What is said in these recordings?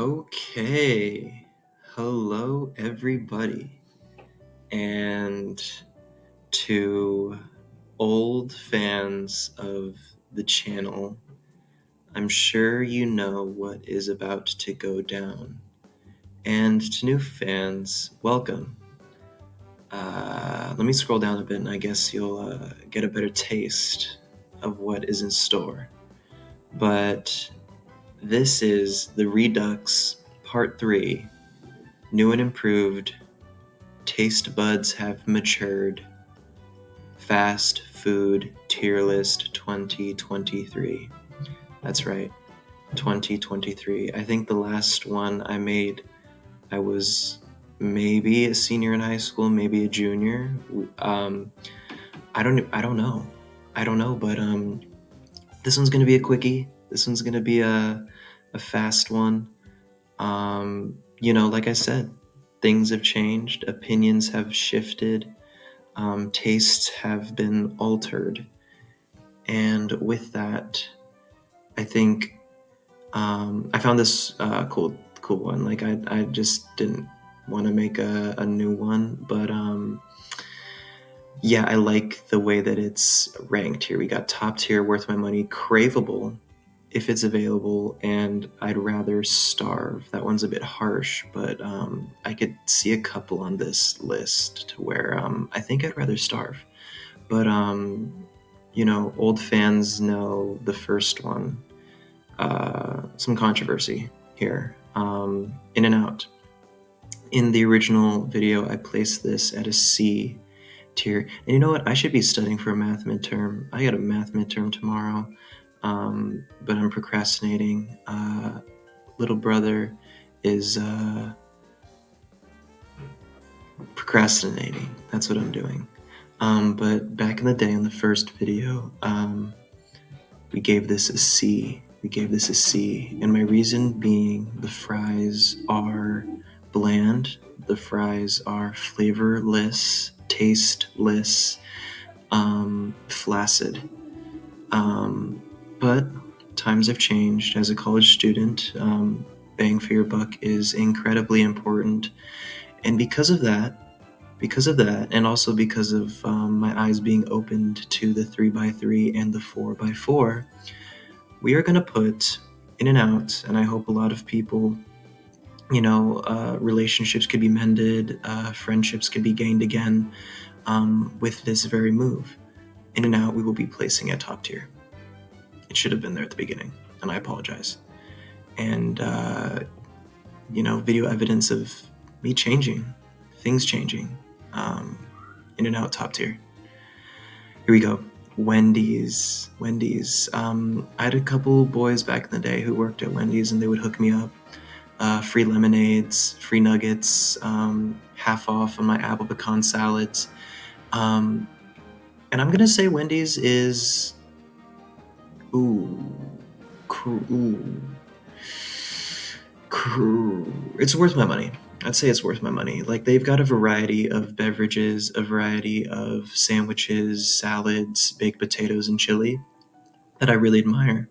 Okay, hello everybody, and to old fans of the channel, I'm sure you know what is about to go down, and to new fans, welcome. Let me scroll down a bit and I guess you'll get a better taste of what is in store. But this is the Redux Part 3, New and Improved, Taste Buds Have Matured, Fast Food Tier List 2023. That's right, 2023. I think the last one I made, I was maybe a senior in high school, maybe a junior. I don't know, but this one's gonna be a quickie. This one's gonna be a fast one. Like I said, things have changed, opinions have shifted, tastes have been altered, and with that, I think I found this cool one. Like I just didn't want to make a new one, but yeah, I like the way that it's ranked here. We got top tier, worth my money, craveable if it's available, and I'd rather starve. That one's a bit harsh, but I could see a couple on this list to where I think I'd rather starve. But old fans know the first one. Some controversy here. In and out. In the original video, I placed this at a C tier. And you know what? I should be studying for a math midterm. I got a math midterm tomorrow, but I'm procrastinating. Little brother is procrastinating. That's what I'm doing. But back in the day, in the first video, we gave this a C. And my reason being the fries are bland, the fries are flavorless, tasteless, flaccid. But times have changed. As a college student, bang for your buck is incredibly important. And because of that, and also because of my eyes being opened to the 3x3 and the 4x4, we are going to put in and out, and I hope a lot of people, relationships could be mended, friendships could be gained again with this very move. In and out, we will be placing at top tier. It should have been there at the beginning, and I apologize. And, video evidence of me changing, things changing. In and out, top tier. Here we go. Wendy's. I had a couple boys back in the day who worked at Wendy's, and they would hook me up. Free lemonades, free nuggets, half off on my apple pecan salads. And I'm gonna say Wendy's is it's worth my money. I'd say it's worth my money. Like, they've got a variety of beverages, a variety of sandwiches, salads, baked potatoes, and chili that I really admire.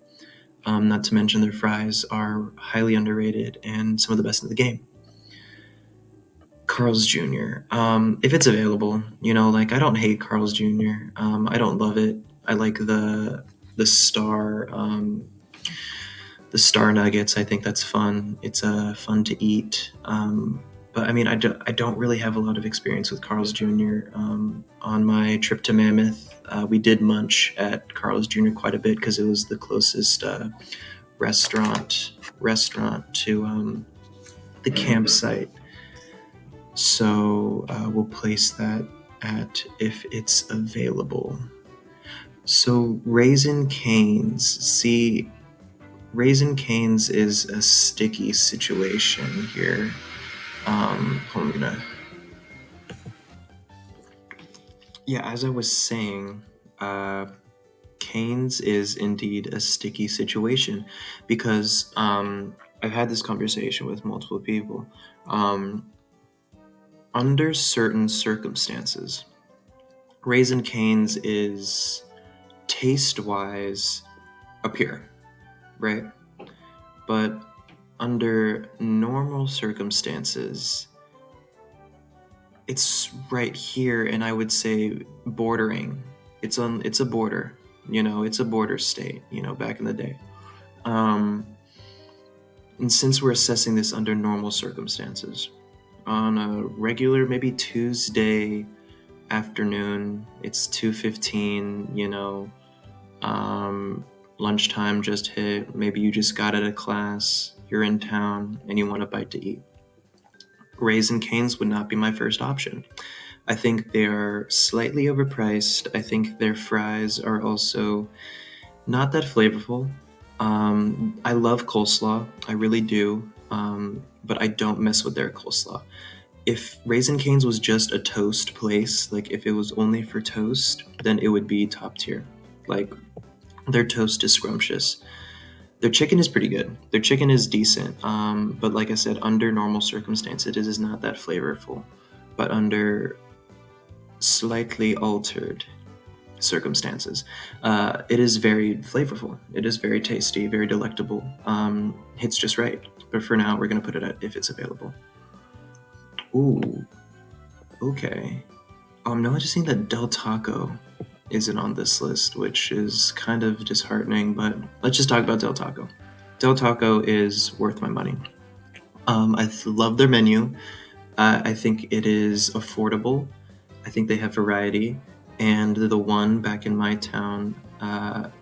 Not to mention their fries are highly underrated and some of the best in the game. Carl's Jr. If it's available, I don't hate Carl's Jr. I don't love it. I like the star the star nuggets. I think that's fun. It's fun to eat. But I mean, I don't really have a lot of experience with Carl's Jr. On my trip to Mammoth, we did munch at Carl's Jr. quite a bit because it was the closest restaurant to the campsite. So we'll place that at if it's available. So Raisin Canes. See, Raisin Canes is a sticky situation here. As I was saying, Canes is indeed a sticky situation because I've had this conversation with multiple people. Under certain circumstances, Raisin Canes is taste-wise a peer, right? But under normal circumstances, it's right here, and I would say bordering. It's a border, it's a border state, back in the day. And since we're assessing this under normal circumstances, on a regular, maybe Tuesday afternoon, it's 2:15, lunchtime just hit, maybe you just got out of class, you're in town, and you want a bite to eat. Raisin Cane's would not be my first option. I think they are slightly overpriced. I think their fries are also not that flavorful. I love coleslaw, I really do, but I don't mess with their coleslaw. If Raisin Cane's was just a toast place, like if it was only for toast, then it would be top tier. Like, their toast is scrumptious. Their chicken is pretty good. Their chicken is decent, but like I said, under normal circumstances, it is not that flavorful. But under slightly altered circumstances, it is very flavorful. It is very tasty, very delectable. Hits just right. But for now, we're gonna put it at if it's available. Ooh, okay. I'm noticing that Del Taco isn't on this list, which is kind of disheartening, but let's just talk about Del Taco. Del Taco is worth my money. I love their menu. I think it is affordable. I think they have variety. And the one back in my town,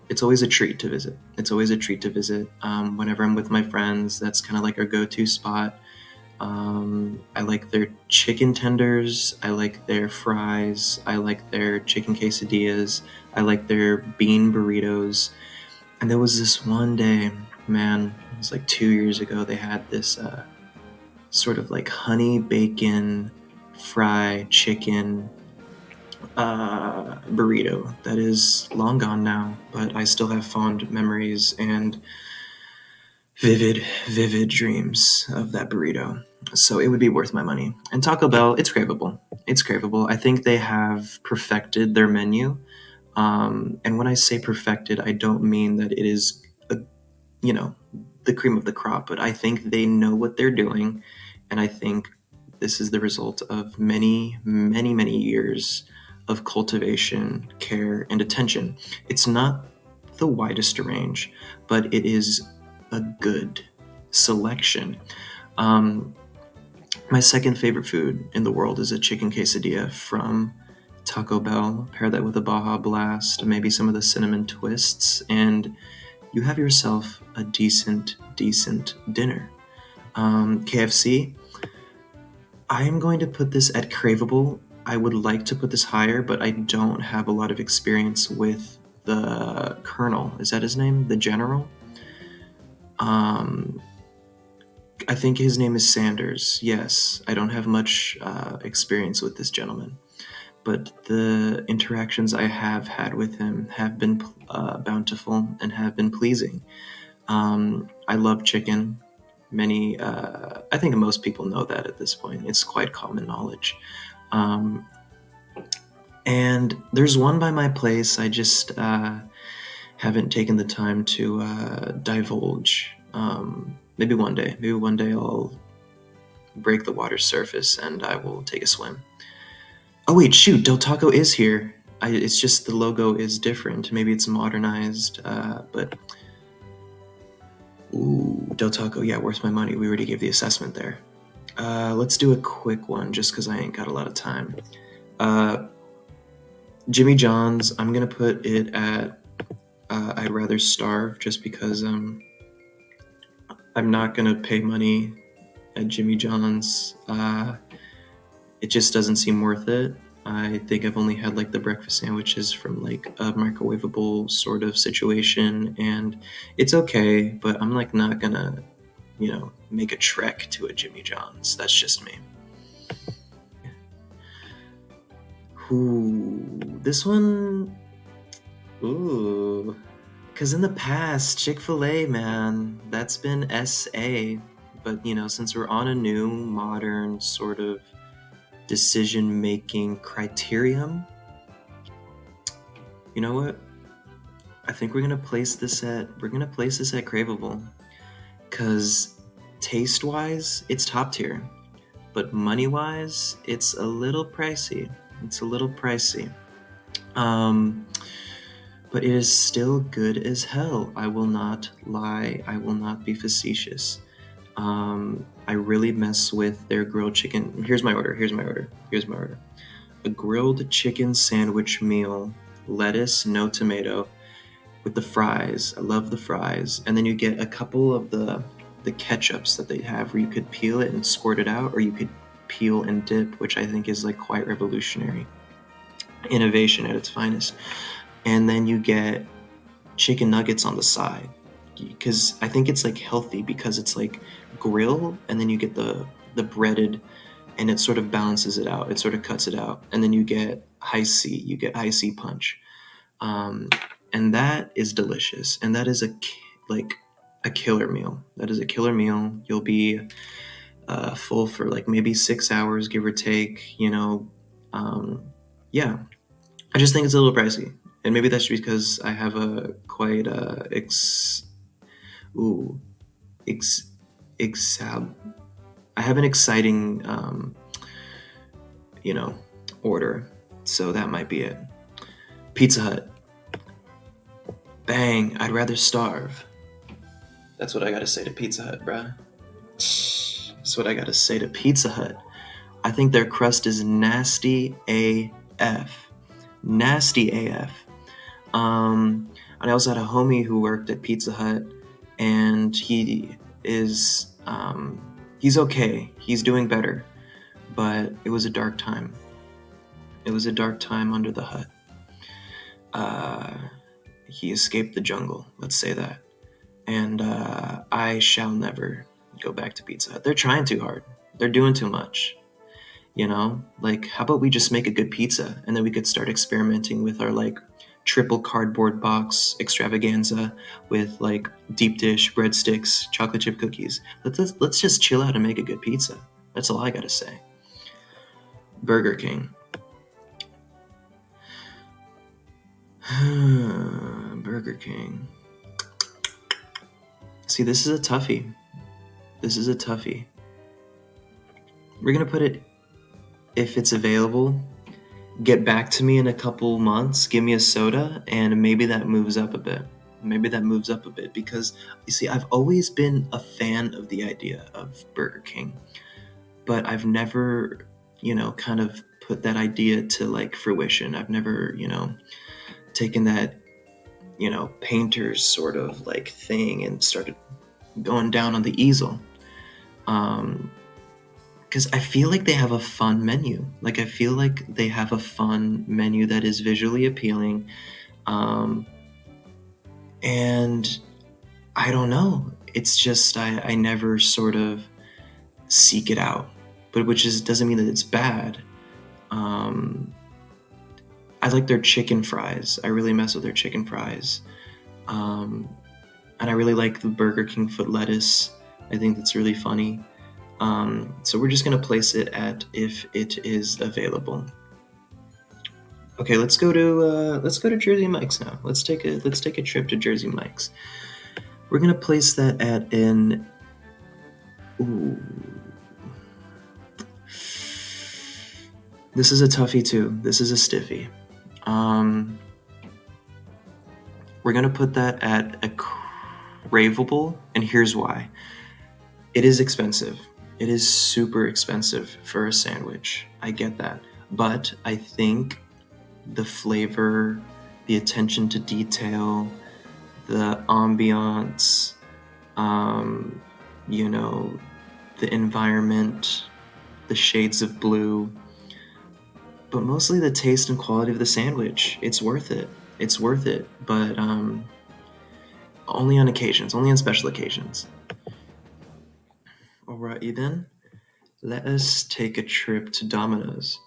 it's always a treat to visit. It's always a treat to visit. Whenever I'm with my friends, that's kind of like our go-to spot. I like their chicken tenders. I like their fries. I like their chicken quesadillas. I like their bean burritos. And there was this one day, man, it was like 2 years ago, they had this sort of like honey bacon fried chicken burrito that is long gone now, but I still have fond memories and vivid dreams of that burrito. So it would be worth my money. And Taco Bell, it's craveable. It's craveable. I think they have perfected their menu. And when I say perfected, I don't mean that it is, you know, the cream of the crop, but I think they know what they're doing. And I think this is the result of many years of cultivation, care, and attention. It's not the widest range, but it is a good selection. Um, my second favorite food in the world is a chicken quesadilla from Taco Bell. Pair that with a Baja Blast, maybe some of the cinnamon twists, and you have yourself a decent dinner. KFC, I am going to put this at craveable. I would like to put this higher, but I don't have a lot of experience with the Colonel. Is that his name? The General? Um, I think his name is Sanders. Yes, I don't have much experience with this gentleman, but the interactions I have had with him have been bountiful and have been pleasing. I love chicken. I think most people know that at this point. It's quite common knowledge. Um, and there's one by my place. I just haven't taken the time to divulge. Maybe one day. Maybe one day I'll break the water's surface and I will take a swim. Oh wait, shoot! Del Taco is here. It's just the logo is different. Maybe it's modernized, but ooh, Del Taco, yeah, worth my money. We already gave the assessment there. Let's do a quick one, just because I ain't got a lot of time. Jimmy John's, I'm gonna put it at I'd rather starve, just because I'm not gonna pay money at Jimmy John's. It just doesn't seem worth it. I think I've only had like the breakfast sandwiches from like a microwavable sort of situation, and it's okay, but I'm like not gonna, make a trek to a Jimmy John's. That's just me. Ooh, this one, ooh, because in the past, Chick-fil-A, man, that's been SA. But, since we're on a new, modern sort of decision-making criterion, you know what? I think we're gonna place this at craveable, because taste-wise, it's top tier, but money-wise, it's a little pricey. It's a little pricey. But it is still good as hell. I will not lie. I will not be facetious. I really mess with their grilled chicken. Here's my order. A grilled chicken sandwich meal, lettuce, no tomato, with the fries. I love the fries. And then you get a couple of the ketchups that they have where you could peel it and squirt it out, or you could peel and dip, which I think is like quite revolutionary. Innovation at its finest. And then you get chicken nuggets on the side, because I think it's like healthy because it's like grilled, and then you get the breaded, and it sort of balances it out. It sort of cuts it out, and then you get high C. You get high C punch, and that is delicious. And that is like a killer meal. That is a killer meal. You'll be full for like maybe 6 hours, give or take. Yeah. I just think it's a little pricey, and maybe that's because I have a quite ooh ex exab. I have an exciting order, so that might be it. Pizza Hut. Bang! I'd rather starve. That's what I gotta say to Pizza Hut, bruh. That's what I gotta say to Pizza Hut. I think their crust is nasty AF. Nasty AF. And I also had a homie who worked at Pizza Hut, and he is, he's okay. He's doing better, but it was a dark time. It was a dark time under the hut. He escaped the jungle, let's say that. And I shall never go back to Pizza Hut. They're trying too hard. They're doing too much. Like, how about we just make a good pizza, and then we could start experimenting with our like triple cardboard box extravaganza with like deep dish breadsticks, chocolate chip cookies. Let's just chill out and make a good pizza. That's all I gotta say. Burger King. Burger King. See, this is a toughie. We're gonna put it, if it's available, get back to me in a couple months, give me a soda, and maybe that moves up a bit. Because, you see, I've always been a fan of the idea of Burger King, but I've never, kind of put that idea to like fruition. I've never, taken that, painter's sort of like thing and started going down on the easel. Because I feel like they have a fun menu. Like, I feel like they have a fun menu that is visually appealing. And I don't know. It's just I never sort of seek it out. But doesn't mean that it's bad. I like their chicken fries. I really mess with their chicken fries. And I really like the Burger King foot lettuce. I think that's really funny. So we're just gonna place it at if it is available. Okay, let's go to Jersey Mike's now. Let's take a trip to Jersey Mike's. We're gonna place that at an This is a toughie too. This is a stiffy. We're gonna put that at a craveable, and here's why. It is expensive. It is super expensive for a sandwich. I get that. But I think the flavor, the attention to detail, the ambiance, the environment, the shades of blue, but mostly the taste and quality of the sandwich. It's worth it. But only on occasions, only on special occasions. Alrighty then, let us take a trip to Domino's.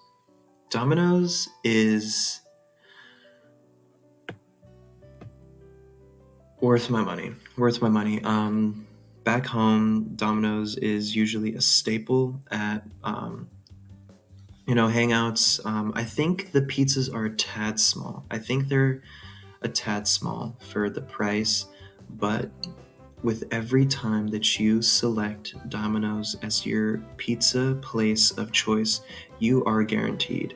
Domino's is worth my money. Back home, Domino's is usually a staple at hangouts. I think the pizzas are a tad small. I think they're a tad small for the price, but with every time that you select Domino's as your pizza place of choice, you are guaranteed.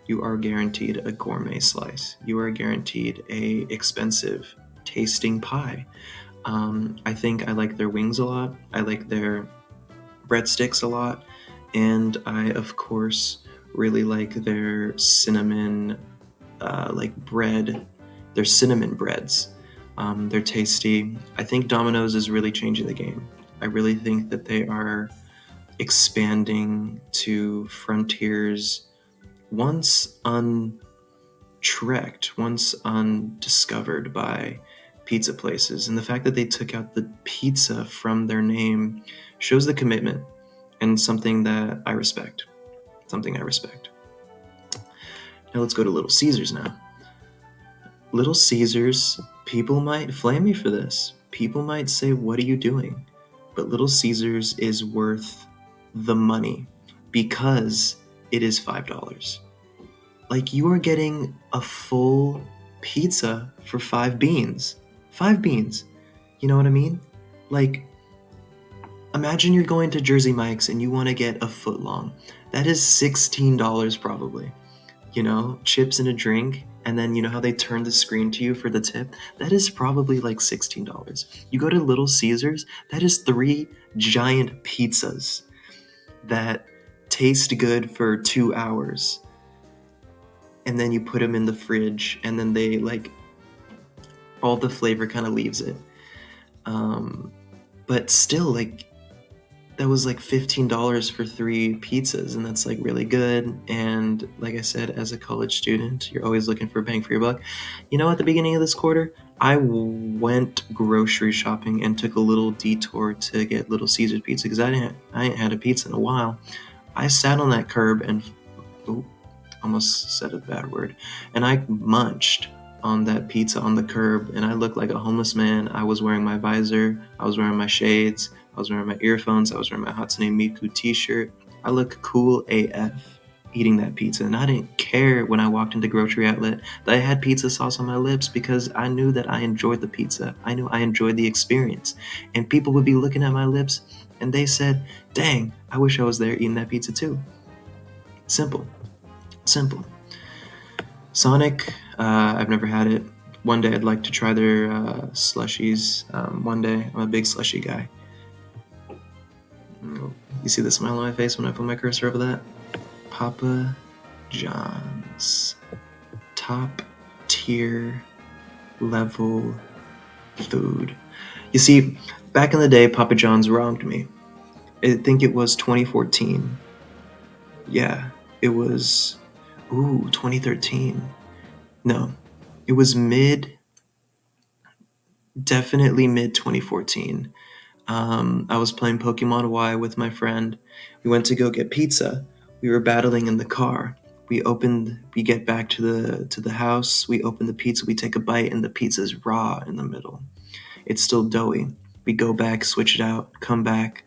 You are guaranteed a gourmet slice. You are guaranteed a expensive tasting pie. I think I like their wings a lot. I like their breadsticks a lot. And I, of course, really like their cinnamon, like bread, their cinnamon breads. They're tasty. I think Domino's is really changing the game. I really think that they are expanding to frontiers once untrekked, once undiscovered by pizza places. And the fact that they took out the pizza from their name shows the commitment and something that I respect. Something I respect. Now let's go to Little Caesars now. Little Caesars, people might flame me for this. People might say, what are you doing? But Little Caesars is worth the money because it is $5. Like, you are getting a full pizza for 5 beans. 5 beans. You know what I mean? Like, imagine you're going to Jersey Mike's and you want to get a foot long. That is $16 probably. You know, chips and a drink, and then you know how they turn the screen to you for the tip? That is probably like $16. You go to Little Caesars, that is 3 giant pizzas that taste good for 2 hours. And then you put them in the fridge, and then they, like, all the flavor kind of leaves it. But still, like, that was like $15 for 3 pizzas, and that's like really good. And like I said, as a college student, you're always looking for a bang for your buck. You know, at the beginning of this quarter, I went grocery shopping and took a little detour to get Little Caesars pizza because I ain't had a pizza in a while. I sat on that curb and almost said a bad word, and I munched on that pizza on the curb, and I looked like a homeless man. I was wearing my visor, I was wearing my shades, I was wearing my earphones, I was wearing my Hatsune Miku t-shirt. I look cool AF eating that pizza, and I didn't care when I walked into grocery outlet that I had pizza sauce on my lips because I knew that I enjoyed the pizza. I knew I enjoyed the experience, and people would be looking at my lips and they said, dang, I wish I was there eating that pizza too. Simple. Sonic, I've never had it. One day I'd like to try their slushies. One day. I'm a big slushy guy. You see the smile on my face when I put my cursor over that? Papa John's. Top tier level food. You see, back in the day, Papa John's wronged me. I think it was 2014. Yeah, it was 2013. No, it was definitely mid 2014. I was playing Pokemon Y with my friend. We went to go get pizza. We were battling in the car. We get back to the house. We open the pizza. We take a bite, and the pizza's raw in the middle. It's still doughy. We go back, switch it out, come back,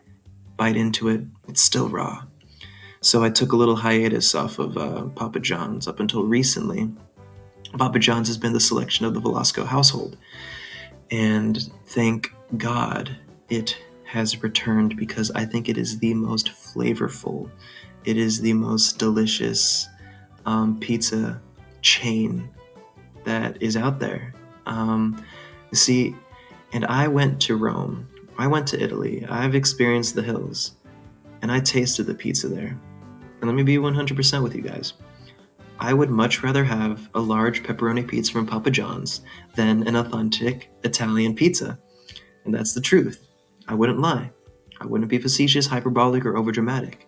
bite into it. It's still raw. So I took a little hiatus off of Papa John's up until recently. Papa John's has been the selection of the Velasco household. And thank God it has returned, because I think it is the most flavorful, it is the most delicious pizza chain that is out there. See, and I went to Rome, I went to Italy, I've experienced the hills, and I tasted the pizza there. And let me be 100% with you guys. I would much rather have a large pepperoni pizza from Papa John's than an authentic Italian pizza. And that's the truth. I wouldn't lie. I wouldn't be facetious, hyperbolic, or overdramatic.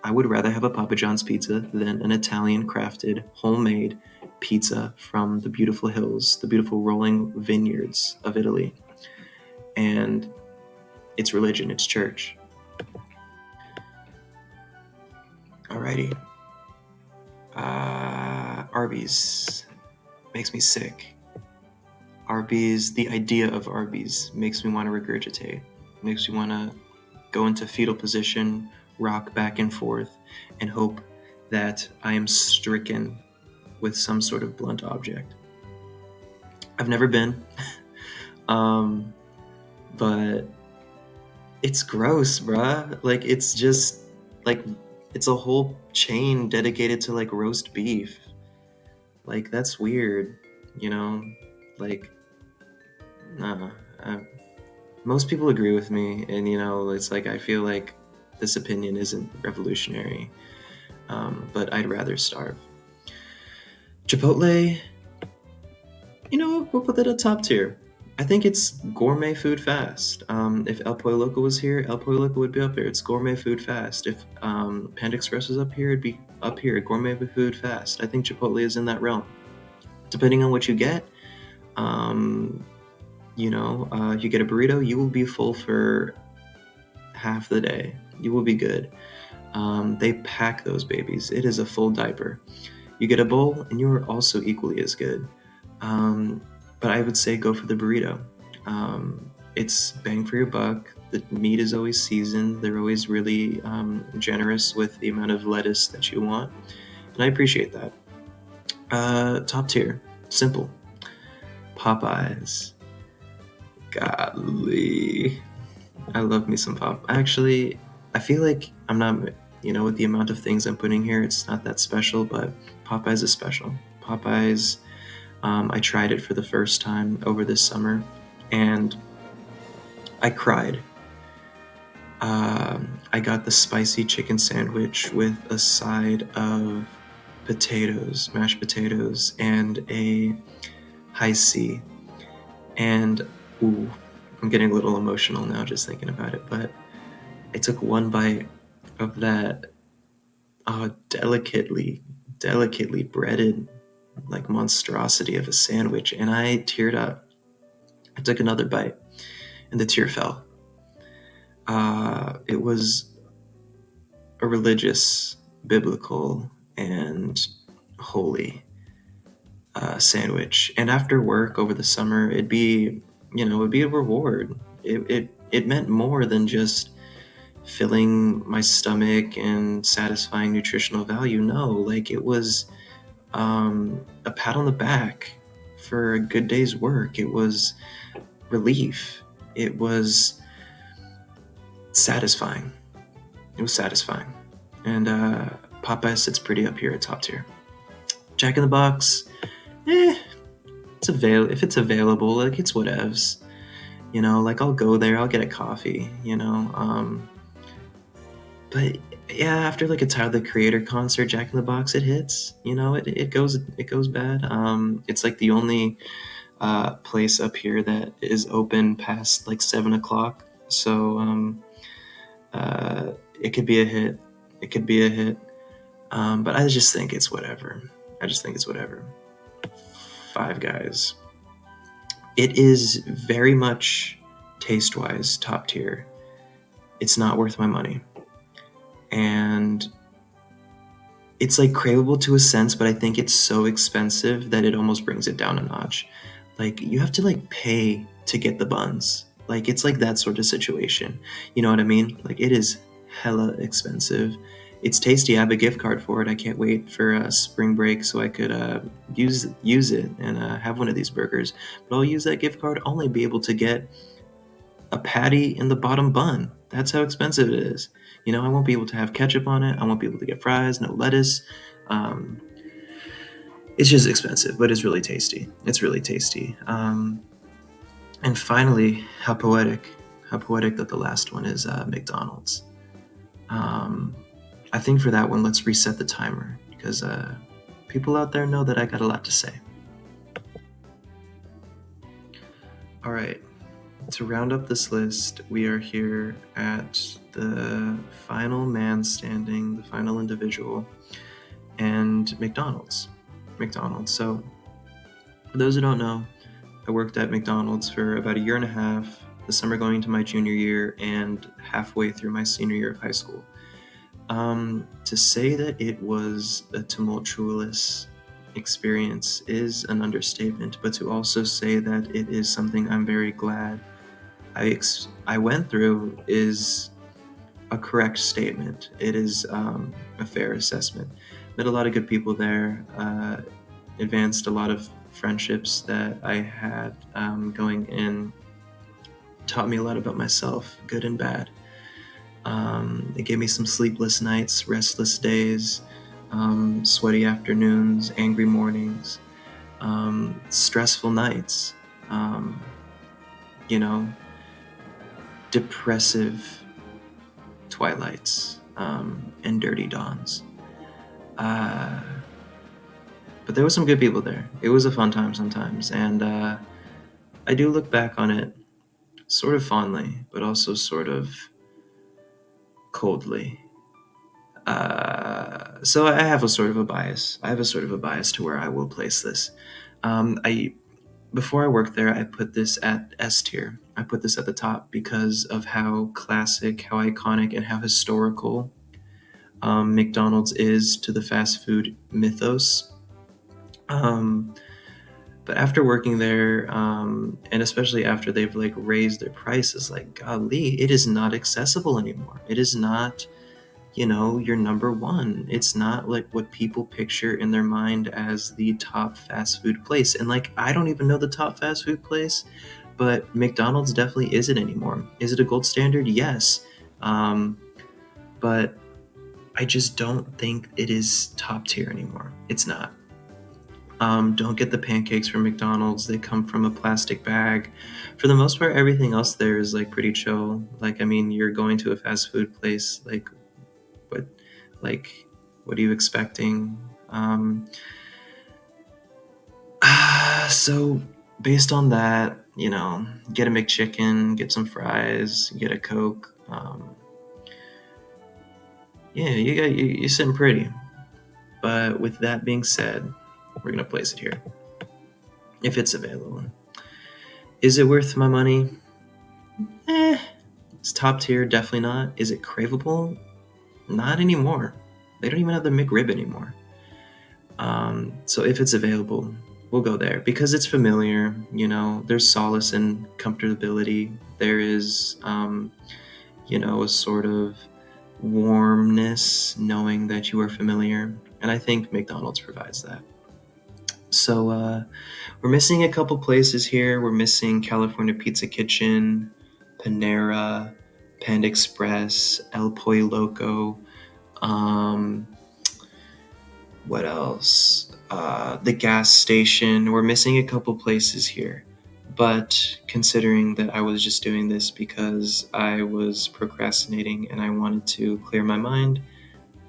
I would rather have a Papa John's pizza than an Italian crafted, homemade pizza from the beautiful hills, the beautiful rolling vineyards of Italy. And it's religion, it's church. Alrighty. Arby's makes me sick. Arby's, the idea of Arby's makes me want to regurgitate. Makes me want to go into fetal position, rock back and forth, and hope that I am stricken with some sort of blunt object. I've never been, but it's gross, bruh. Like, it's just like it's a whole chain dedicated to like roast beef. Like, that's weird, you know? Like, nah. Uh, Most people agree with me, and it's like I feel like this opinion isn't revolutionary, but I'd rather starve. Chipotle, we'll put that at top tier. I think it's gourmet food fast. If El Pollo Loco was here, El Pollo Loco would be up there. It's gourmet food fast. If Panda Express was up here, it'd be up here. Gourmet food fast. I think Chipotle is in that realm. Depending on what you get, if you get a burrito, you will be full for half the day. You will be good. They pack those babies. It is a full diaper. You get a bowl, and you are also equally as good. But I would say go for the burrito. It's bang for your buck. The meat is always seasoned. They're always really generous with the amount of lettuce that you want, and I appreciate that. Top tier, simple. Popeyes. Golly, I love me some Pop. Actually, I feel like I'm not, with the amount of things I'm putting here, it's not that special, but Popeyes is special. Popeyes, I tried it for the first time over this summer, and I cried. I got the spicy chicken sandwich with a side of potatoes, mashed potatoes, and a high C. And ooh, I'm getting a little emotional now just thinking about it, but I took one bite of that delicately breaded like monstrosity of a sandwich, and I teared up. I took another bite, and the tear fell. It was a religious, biblical, and holy sandwich. And after work over the summer, it'd be a reward. It meant more than just filling my stomach and satisfying nutritional value. No, like it was a pat on the back for a good day's work. It was relief. It was satisfying. And Popeye sits pretty up here at top tier. Jack in the Box, if it's available, like it's whatevs. Like I'll go there, I'll get a coffee, but yeah, after like a Tyler the Creator concert, Jack in the Box, it hits. It goes bad. It's like the only place up here that is open past like 7 o'clock. So it could be a hit. But I just think it's whatever. Five Guys. It is very much taste-wise top tier. It's not worth my money. And it's like craveable to a sense, but I think it's so expensive that it almost brings it down a notch. Like you have to like pay to get the buns. Like it's like that sort of situation. You know what I mean? Like it is hella expensive. It's tasty. I have a gift card for it. I can't wait for spring break so I could use it and have one of these burgers. But I'll use that gift card only be able to get a patty in the bottom bun. That's how expensive it is. I won't be able to have ketchup on it. I won't be able to get fries, no lettuce. It's just expensive, but it's really tasty. And finally, how poetic that the last one is McDonald's. I think for that one, let's reset the timer because people out there know that I got a lot to say. All right. To round up this list, we are here at the final man standing, the final individual, and McDonald's. So, for those who don't know, I worked at McDonald's for about a year and a half, the summer going into my junior year, and halfway through my senior year of high school. To say that it was a tumultuous experience is an understatement, but to also say that it is something I'm very glad I went through is a correct statement. It is a fair assessment. Met a lot of good people there, advanced a lot of friendships that I had going in taught me a lot about myself, good and bad. It gave me some sleepless nights, restless days, sweaty afternoons, angry mornings, stressful nights, um, you know, depressive twilights, and dirty dawns. But there were some good people there. It was a fun time sometimes, and I do look back on it sort of fondly, but also sort of coldly. So I have a sort of a bias. I have a sort of a bias to where I will place this. I Before I worked there, I put this at S tier. I put this at the top because of how classic, how iconic, and how historical McDonald's is to the fast food mythos. Um, but after working there, and especially after they've like raised their prices, like golly, it is not accessible anymore. It is not, your number one. It's not like what people picture in their mind as the top fast food place. And like, I don't even know the top fast food place, but McDonald's definitely isn't anymore. Is it a gold standard? Yes. But I just don't think it is top tier anymore. It's not. Don't get the pancakes from McDonald's. They come from a plastic bag. For the most part, everything else there is like pretty chill. Like, I mean, you're going to a fast food place. What, like, what are you expecting? So based on that, get a McChicken, get some fries, get a Coke. Yeah, you're sitting pretty. But with that being said, we're gonna place it here if it's available. Is it worth my money? It's top tier, definitely not. Is it craveable? Not anymore. They don't even have the McRib anymore. So if it's available, we'll go there because it's familiar. There's solace in comfortability. There is, a sort of warmness knowing that you are familiar. And I think McDonald's provides that. So we're missing a couple places here. We're missing California Pizza Kitchen, Panera, Panda Express, El Pollo Loco. What else? The gas station. We're missing a couple places here. But considering that I was just doing this because I was procrastinating and I wanted to clear my mind,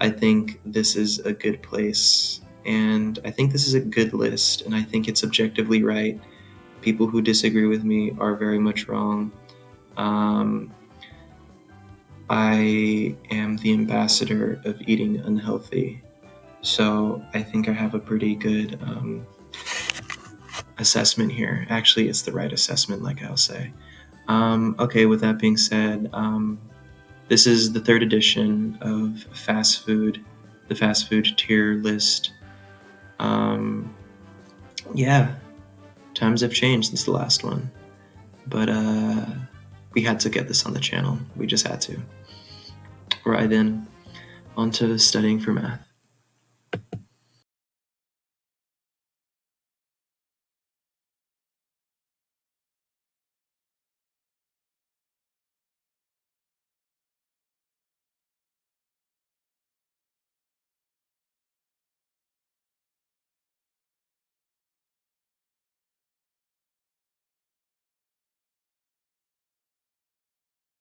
I think this is a good place. And I think this is a good list. And I think it's objectively right. People who disagree with me are very much wrong. I am the ambassador of eating unhealthy. So I think I have a pretty good assessment here. Actually, it's the right assessment, like I'll say. Okay, with that being said, this is the third edition of the fast food tier list. Yeah, times have changed since the last one. But we had to get this on the channel. We just had to. Right then, on to studying for math.